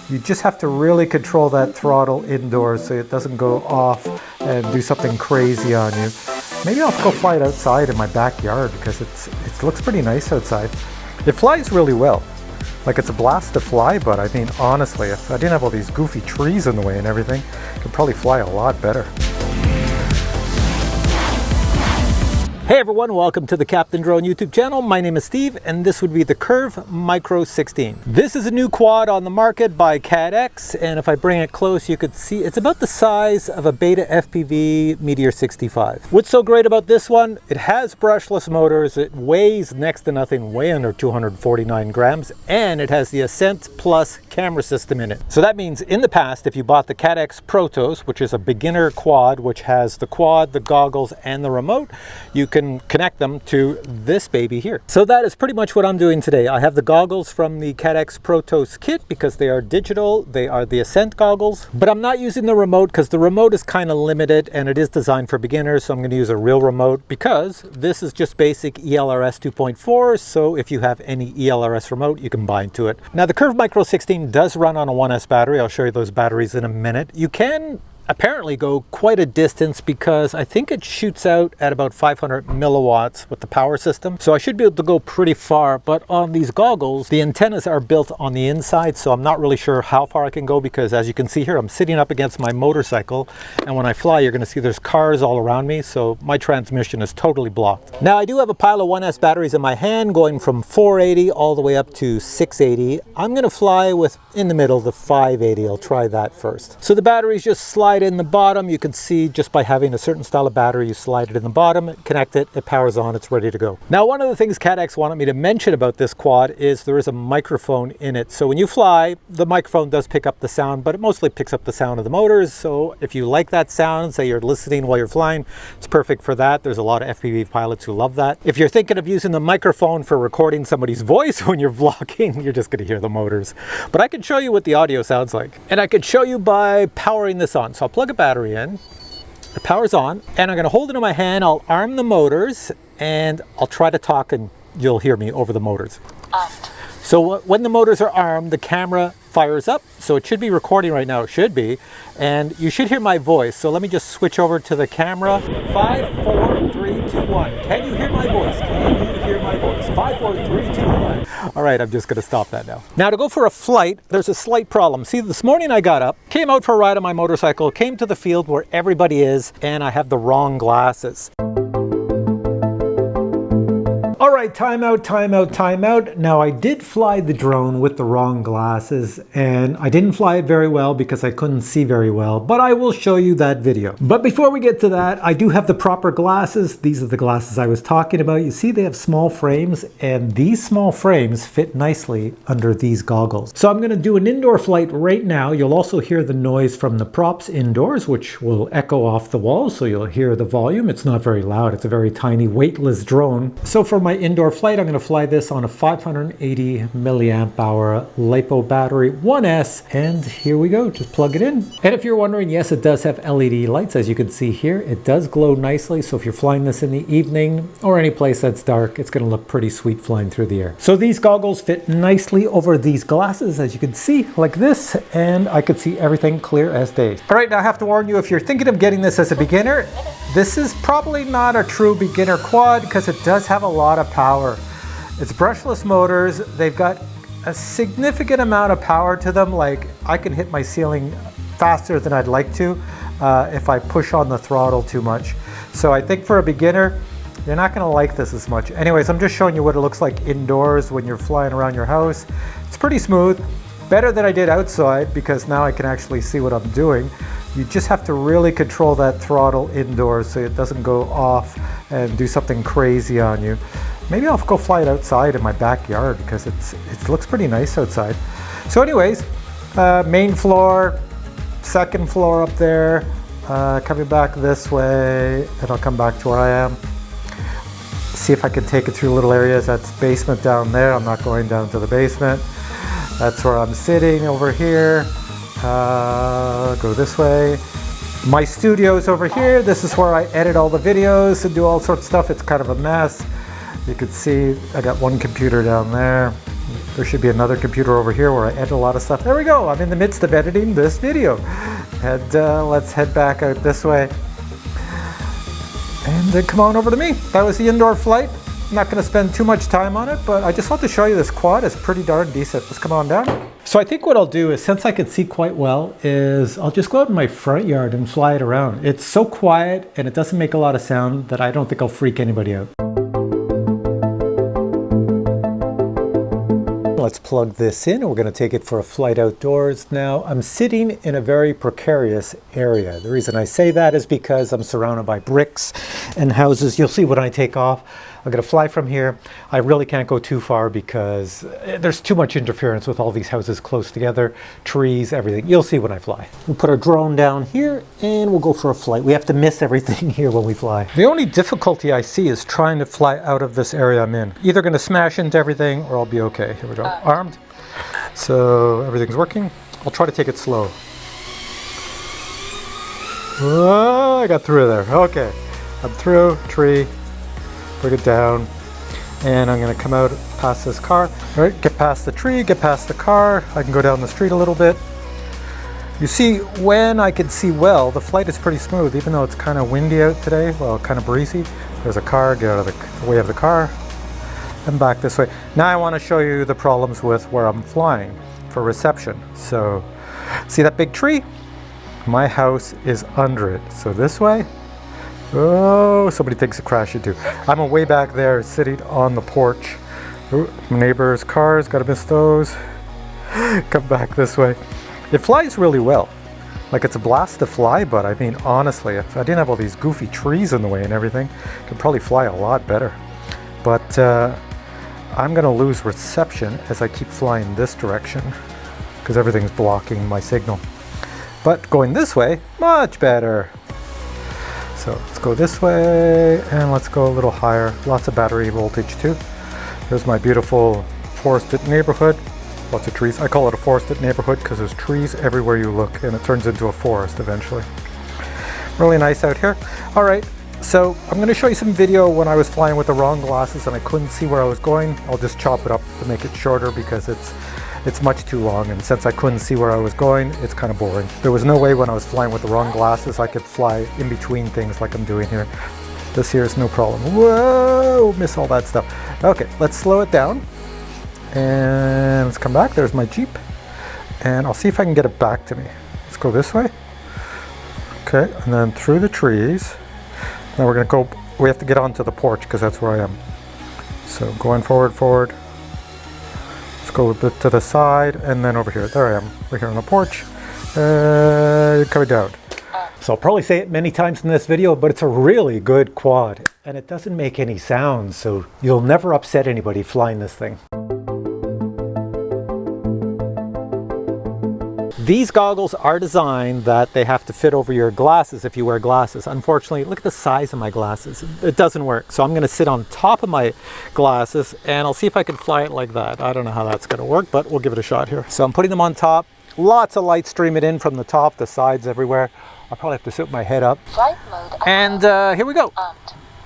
You just have to really control that throttle indoors so it doesn't go off and do something crazy on you. Maybe I'll go fly it outside in my backyard because it looks pretty nice outside. It flies really well. Like, it's a blast to fly, but I mean, honestly, if I didn't have all these goofy trees in the way and everything, it could probably fly a lot better. Hey everyone, welcome to the Captain Drone YouTube channel. My name is Steve and this would be the Curve Micro 16. This is a new quad on the market by CADDX, and if I bring it close you could see it's about the size of a Beta FPV Meteor 65. What's so great about this one? It has brushless motors, it weighs next to nothing, way under 249 grams, and it has the ASCENT Plus camera system in it. So that means in the past, if you bought the CADDX Protos, which is a beginner quad, which has the quad, the goggles, and the remote, you can connect them to this baby here. So that is pretty much what I'm doing today. I have the goggles from the CADDX Protos kit because they are digital. They are the ASCENT goggles, but I'm not using the remote because the remote is kind of limited and it is designed for beginners. So I'm going to use a real remote because this is just basic ELRS 2.4. So if you have any ELRS remote, you can bind to it. Now the Curve Micro 16 does run on a 1S battery. I'll show you those batteries in a minute. You can apparently go quite a distance because I think it shoots out at about 500 milliwatts with the power system. So I should be able to go pretty far, but on these goggles, the antennas are built on the inside. So I'm not really sure how far I can go because as you can see here, I'm sitting up against my motorcycle. And when I fly, you're gonna see there's cars all around me. So my transmission is totally blocked. Now I do have a pile of 1S batteries in my hand going from 480 all the way up to 680. I'm gonna fly with in the middle, the 580. I'll try that first. So the batteries just slide in the bottom. You can see just by having a certain style of battery, you slide it in the bottom, connect it, it powers on, it's ready to go. Now, one of the things CADDX wanted me to mention about this quad is there is a microphone in it. So when you fly, the microphone does pick up the sound, but it mostly picks up the sound of the motors. So if you like that sound, say you're listening while you're flying, it's perfect for that. There's a lot of FPV pilots who love that. If you're thinking of using the microphone for recording somebody's voice when you're vlogging, you're just going to hear the motors. But I can show you what the audio sounds like. And I could show you by powering this on. So I'll plug a battery in, the power's on, and I'm going to hold it in my hand. I'll arm the motors and I'll try to talk and you'll hear me over the motors. So when the motors are armed, the camera fires up. So it should be recording right now, it should be. And you should hear my voice. So let me just switch over to the camera. 5, 4, 3, 2, 1. Can you hear my voice? Can you hear my voice? 5, 4, 3, 2, 1. All right, I'm just gonna stop that now. Now to go for a flight, there's a slight problem. See, this morning I got up, came out for a ride on my motorcycle, came to the field where everybody is, and I have the wrong glasses. All right, time out, time out, time out. Now I did fly the drone with the wrong glasses and I didn't fly it very well because I couldn't see very well, but I will show you that video. But before we get to that, I do have the proper glasses. These are the glasses I was talking about. You see they have small frames and these small frames fit nicely under these goggles. So I'm gonna do an indoor flight right now. You'll also hear the noise from the props indoors, which will echo off the walls. So you'll hear the volume. It's not very loud. It's a very tiny weightless drone. So for my indoor flight, I'm going to fly this on a 580 milliamp hour LiPo battery 1S, and here we go, just plug it in. And if you're wondering, yes, it does have LED lights, as you can see here. It does glow nicely, so if you're flying this in the evening or any place that's dark, it's going to look pretty sweet flying through the air. So these goggles fit nicely over these glasses, as you can see, like this, and I could see everything clear as day. All right, now I have to warn you, if you're thinking of getting this as a beginner, this is probably not a true beginner quad because it does have a lot of power. It's brushless motors. They've got a significant amount of power to them. Like I can hit my ceiling faster than I'd like to if I push on the throttle too much. So I think for a beginner, you're not gonna like this as much. Anyways, I'm just showing you what it looks like indoors when you're flying around your house. It's pretty smooth, better than I did outside because now I can actually see what I'm doing. You just have to really control that throttle indoors so it doesn't go off and do something crazy on you. Maybe I'll go fly it outside in my backyard because it looks pretty nice outside. So anyways, main floor, second floor up there, coming back this way, and I'll come back to where I am. See if I can take it through little areas. That's basement down there. I'm not going down to the basement. That's where I'm sitting over here. Go this way. My studio's over here. This is where I edit all the videos and do all sorts of stuff. It's kind of a mess. You can see I got one computer down there. There should be another computer over here where I edit a lot of stuff. There we go. I'm in the midst of editing this video. And let's head back out this way. And then come on over to me. That was the indoor flight. I'm not going to spend too much time on it, but I just want to show you this quad. It's pretty darn decent. Let's come on down. So I think what I'll do is, since I can see quite well, is I'll just go out in my front yard and fly it around. It's so quiet and it doesn't make a lot of sound that I don't think I'll freak anybody out. Let's plug this in and we're going to take it for a flight outdoors. Now I'm sitting in a very precarious area. The reason I say that is because I'm surrounded by bricks and houses. You'll see when I take off. I'm going to fly from here. I really can't go too far because there's too much interference with all these houses close together, trees, everything. You'll see when I fly. We'll put our drone down here and we'll go for a flight. We have to miss everything here when we fly. The only difficulty I see is trying to fly out of this area I'm in. Either going to smash into everything or I'll be okay. Here we go. Armed. So everything's working. I'll try to take it slow. Oh, I got through there. Okay. I'm through. Tree. Bring it down, and I'm going to come out past this car. All right, get past the tree, get past the car. I can go down the street a little bit. You see, when I can see well, the flight is pretty smooth, even though it's kind of windy out today. Well, kind of breezy. There's a car, get out of the way of the car, and back this way. Now I want to show you the problems with where I'm flying for reception. So, see that big tree? My house is under it. So this way. Oh, somebody takes a crash into. I'm way back there sitting on the porch. Ooh, neighbors' cars, gotta miss those. Come back this way. It flies really well. Like, it's a blast to fly, but I mean, honestly, if I didn't have all these goofy trees in the way and everything, it could probably fly a lot better. But I'm gonna lose reception as I keep flying this direction because everything's blocking my signal. But going this way, much better. So let's go this way and let's go a little higher. Lots of battery voltage too. There's my beautiful forested neighborhood. Lots of trees. I call it a forested neighborhood because there's trees everywhere you look and it turns into a forest eventually. Really nice out here. All right, so I'm going to show you some video when I was flying with the wrong glasses and I couldn't see where I was going. I'll just chop it up to make it shorter because it's much too long, and since I couldn't see where I was going, it's kind of boring. There was no way when I was flying with the wrong glasses I could fly in between things like I'm doing here. This here is no problem. Whoa, miss all that stuff. Okay, let's slow it down and let's come back. There's my Jeep and I'll see if I can get it back to me. Let's go this way. Okay, and then through the trees. Now we're gonna go, we have to get onto the porch because that's where I am. So going forward. Go a bit to the side and then over here. There I am, right here on the porch. Coming down. So I'll probably say it many times in this video, but it's a really good quad and it doesn't make any sounds, so you'll never upset anybody flying this thing. These goggles are designed that they have to fit over your glasses if you wear glasses. Unfortunately, look at the size of my glasses. It doesn't work. So I'm going to sit on top of my glasses and I'll see if I can fly it like that. I don't know how that's going to work, but we'll give it a shot here. So I'm putting them on top. Lots of light streaming in from the top, the sides, everywhere. I'll probably have to sit my head up. Flight mode and here we go.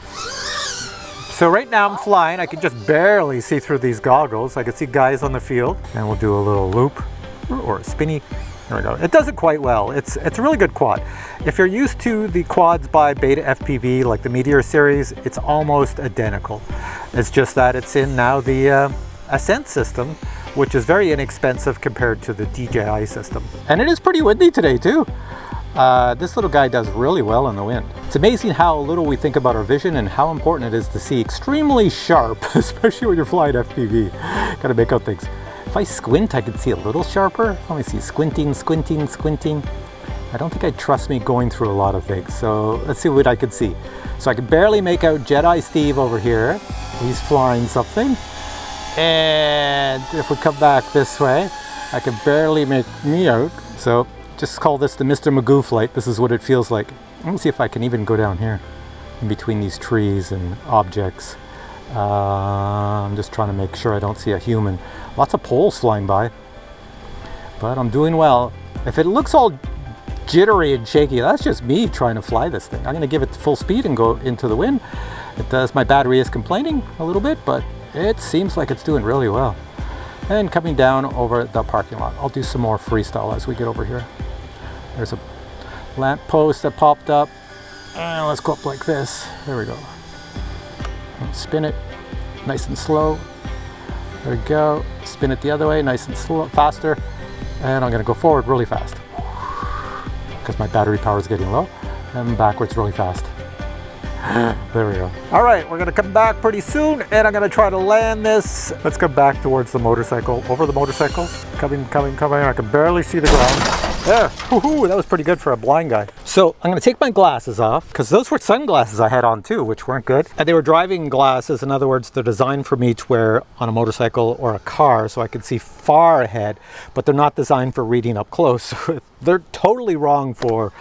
So right now I'm flying. I can just barely see through these goggles. I can see guys on the field and we'll do a little loop or a spinny. There we go. It does it quite well. It's a really good quad. If you're used to the quads by Beta FPV, like the Meteor series, it's almost identical. It's just that it's in now the ASCENT system, which is very inexpensive compared to the DJI system. And it is pretty windy today too. This little guy does really well in the wind. It's amazing how little we think about our vision and how important it is to see extremely sharp, especially when you're flying FPV. Gotta make out things. If I squint, I can see a little sharper. Let me see, squinting. I don't think I'd trust me going through a lot of things. So let's see what I can see. So I can barely make out Jedi Steve over here. He's flying something. And if we come back this way, I can barely make me out. So just call this the Mr. Magoo flight. This is what it feels like. Let me see if I can even go down here in between these trees and objects. I'm just trying to make sure I don't see a human. Lots of poles flying by, but I'm doing well. If it looks all jittery and shaky, that's just me trying to fly this thing. I'm going to give it full speed and go into the wind. It does. My battery is complaining a little bit, but it seems like it's doing really well. and coming down over the parking lot. I'll do some more freestyle as we get over here. There's a lamp post that popped up, and let's go up like this. There we go. Spin it nice and slow. There we go. Spin it the other way, nice and slow, faster. And I'm gonna go forward really fast because my battery power is getting low, and backwards really fast. There we go. All right, we're gonna come back pretty soon, and I'm gonna try to land this. Let's come back towards the motorcycle, over the motorcycle. Coming. I can barely see the ground. There, woohoo, that was pretty good for a blind guy. So I'm gonna take my glasses off, because those were sunglasses I had on too, which weren't good. And they were driving glasses. In other words, they're designed for me to wear on a motorcycle or a car so I can see far ahead, but they're not designed for reading up close. They're totally wrong for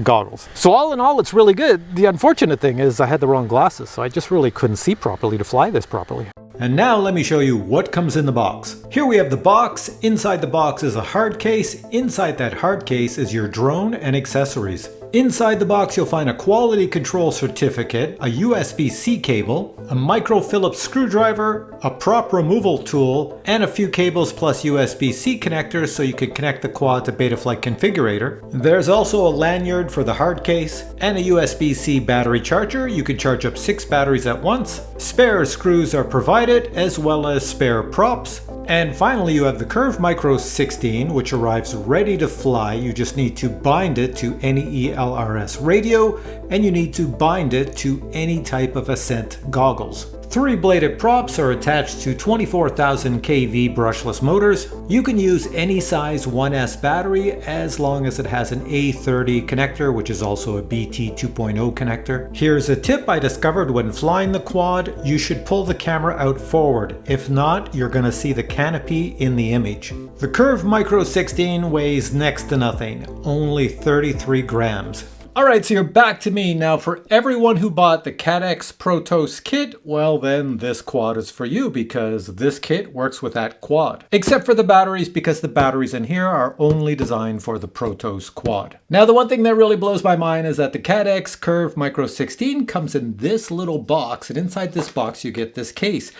goggles. So all in all, it's really good. The unfortunate thing is I had the wrong glasses, so I just really couldn't see properly to fly this properly. And now let me show you what comes in the box. Here we have the box. Inside the box is a hard case. Inside that hard case is your drone and accessories. Inside the box you'll find a quality control certificate, a USB-C cable, a micro Phillips screwdriver, a prop removal tool, and a few cables plus USB-C connectors so you can connect the quad to Betaflight Configurator. There's also a lanyard for the hard case and a USB-C battery charger. You can charge up 6 batteries at once. Spare screws are provided as well as spare props. And finally you have the Curve Micro 16, which arrives ready to fly. You just need to bind it to any ELRS radio, and you need to bind it to any type of ASCENT goggles. 3 bladed props are attached to 24,000 kV brushless motors. You can use any size 1S battery as long as it has an A30 connector, which is also a BT 2.0 connector. Here's a tip I discovered when flying the quad. You should pull the camera out forward. If not, you're going to see the canopy in the image. The Curve Micro 16 weighs next to nothing, only 33 grams. Alright, so you're back to me. Now for everyone who bought the CADDX Protos kit, well then this quad is for you because this kit works with that quad. Except for the batteries, because the batteries in here are only designed for the Protos quad. Now the one thing that really blows my mind is that the CADDX Curve Micro 16 comes in this little box, and inside this box you get this case.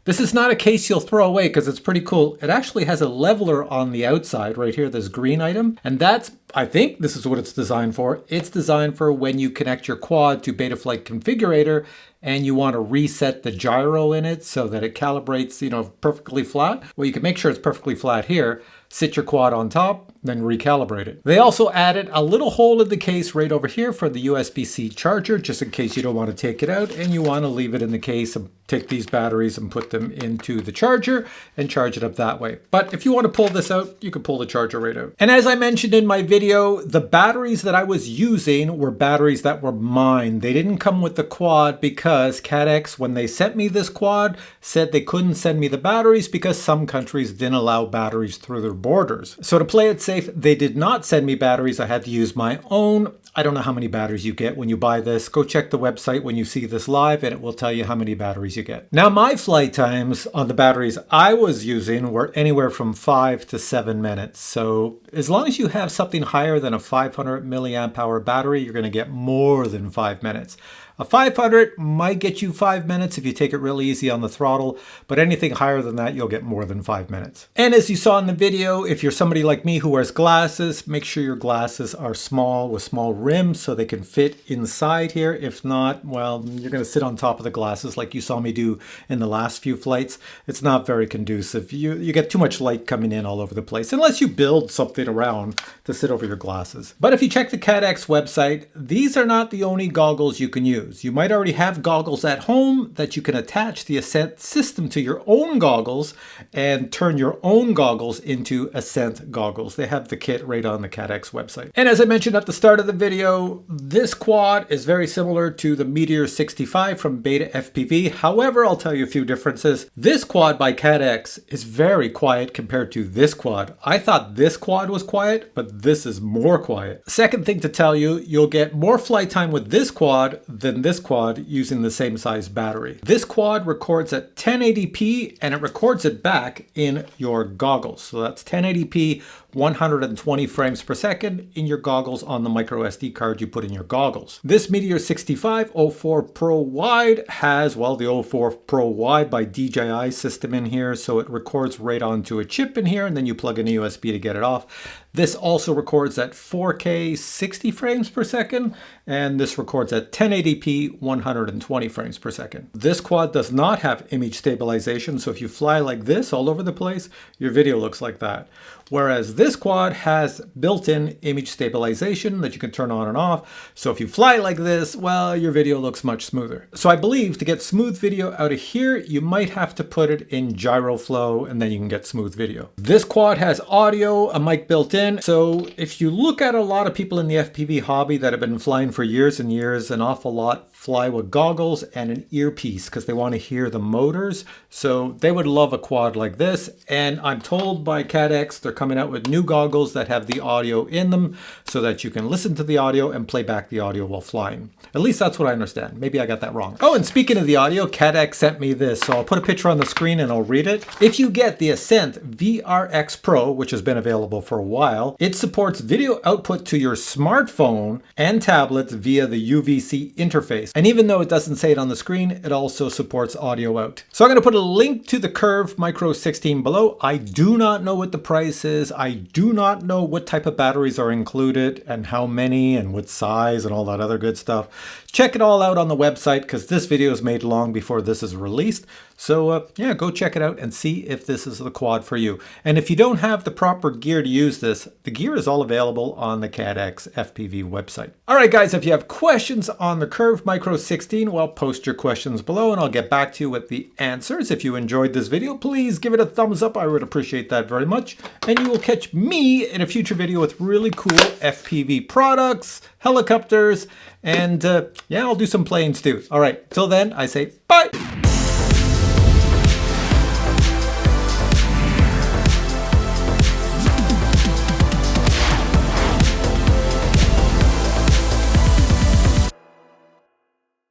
This is not a case you'll throw away because it's pretty cool. It actually has a leveler on the outside right here, this green item. And that's, I think this is what it's designed for. It's designed for when you connect your quad to Betaflight Configurator and you want to reset the gyro in it so that it calibrates, perfectly flat. Well, you can make sure it's perfectly flat here. Sit your quad on top, then recalibrate it. They also added a little hole in the case right over here for the USB-C charger, just in case you don't want to take it out and you want to leave it in the case and take these batteries and put them into the charger and charge it up that way. But if you want to pull this out, you can pull the charger right out. And as I mentioned in my video, the batteries that I was using were batteries that were mine. They didn't come with the quad because CADDX, when they sent me this quad, said they couldn't send me the batteries because some countries didn't allow batteries through their borders. So to play it safe, they did not send me batteries. I had to use my own. I don't know how many batteries you get when you buy this. Go check the website when you see this live and it will tell you how many batteries you get. Now my flight times on the batteries I was using were anywhere from 5 to 7 minutes. So as long as you have something higher than a 500 milliamp hour battery, you're going to get more than 5 minutes. A 500 might get you 5 minutes if you take it really easy on the throttle, but anything higher than that, you'll get more than 5 minutes. And as you saw in the video, if you're somebody like me who wears glasses, make sure your glasses are small with small rims so they can fit inside here. If not, well, you're going to sit on top of the glasses like you saw me do in the last few flights. It's not very conducive. You get too much light coming in all over the place, unless you build something around to sit over your glasses. But if you check the CADDX website, these are not the only goggles you can use. You might already have goggles at home that you can attach the ASCENT system to your own goggles and turn your own goggles into ASCENT goggles. They have the kit right on the CADDX website. And as I mentioned at the start of the video, this quad is very similar to the Meteor 65 from Beta FPV. However, I'll tell you a few differences. This quad by CADDX is very quiet compared to this quad. I thought this quad was quiet, but this is more quiet. Second thing to tell you, you'll get more flight time with this quad than this quad using the same size battery. This quad records at 1080p and it records it back in your goggles. So that's 1080p 120 frames per second in your goggles on the micro SD card you put in your goggles. This Meteor 65 04 Pro Wide has, well, the 04 Pro Wide by DJI system in here, so it records right onto a chip in here, and then you plug in a USB to get it off. This also records at 4K 60 frames per second, and this records at 1080p 120 frames per second. This quad does not have image stabilization, so if you fly like this all over the place, your video looks like that. Whereas this quad has built-in image stabilization that you can turn on and off. So if you fly like this, well, your video looks much smoother. So I believe to get smooth video out of here, you might have to put it in gyro flow, and then you can get smooth video. This quad has audio, a mic built in. So if you look at a lot of people in the FPV hobby that have been flying for years and years, an awful lot fly with goggles and an earpiece because they want to hear the motors. So they would love a quad like this. And I'm told by CADDX they're coming out with new goggles that have the audio in them so that you can listen to the audio and play back the audio while flying. At least that's what I understand. Maybe I got that wrong. Oh, and speaking of the audio, CADDX sent me this. So I'll put a picture on the screen and I'll read it. If you get the ASCENT VRX Pro, which has been available for a while, it supports video output to your smartphone and tablets via the UVC interface. And even though it doesn't say it on the screen, it also supports audio out. So I'm going to put a link to the Curve Micro 16 below. I do not know what the price is. I do not know what type of batteries are included and how many and what size and all that other good stuff. Check it all out on the website because this video is made long before this is released. So yeah, go check it out and see if this is the quad for you. And if you don't have the proper gear to use this, the gear is all available on the CADDX FPV website. All right, guys, if you have questions on the Curve Micro 16, well, post your questions below and I'll get back to you with the answers. If you enjoyed this video, please give it a thumbs up. I would appreciate that very much. And you will catch me in a future video with really cool FPV products, helicopters, and yeah, I'll do some planes too. All right, till then, I say bye.